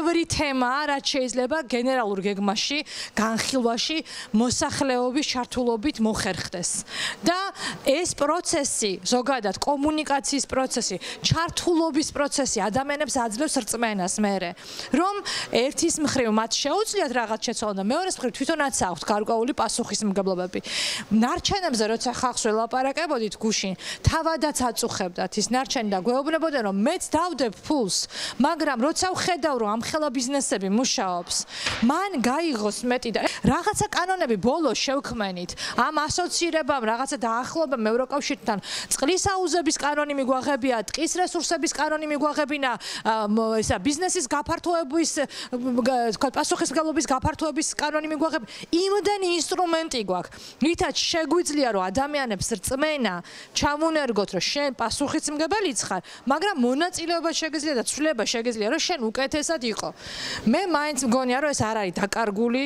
ბევრი თემაა, რაც შეიძლება გენერალურ გეგმაში, განხილვაში მოსახლეობის ჩართულობით მოხერხდეს. და ეს პროცესი, ზოგადად კომუნიკაციის პროცესი, ჩართულობის პროცესი ადამიანებს აძლევს რწმენას მერე, რომ ერთის მხრივ მათ შეუძლიათ რაღაც შეცვალონ და მეორეს მხრივ თვითონაც აქვთ გარკვეული პასუხისმგებლობები. ნარჩენებზე როცა ხალხს ველაპარაკებოდით გუშინ, თავადაც აწუხებდათ ის ნარჩენი და გვეუბნებოდნენ, რომ მეც დავდებ ფულს, მაგრამ როცა ვხედავ, რომ ამხელა ბიზნესები მუშაობს, მან გაიღოს მეტი და რაღაცა კანონები ბოლოს შევქმენით, ამ ასოცირებამ რაღაცა დაახლოებამ ევროკავშირთან წყლის აუზების კანონი მიგვაღებია, ტყის რესურსების კანონი მიგვაღებინა, ესა ბიზნესის გაფართოების, თქვა პასუხისმგებლობის გაფართოების კანონი მიგვაღებინა. იმდენი ინსტრუმენტი გვაქვს, რითაც შეგვიძლია რომ ადამიანებს რწმენა ჩამუნერგოთ, რომ შენ პასუხისმგებელიც ხარ, მაგრამ მონაწილეობა შეგიძლია და ცვლილება შეგიძლია, რომ შენ უკეთესად იყო. მე მაინც მგონია, რომ ეს არ არის დაკარგული.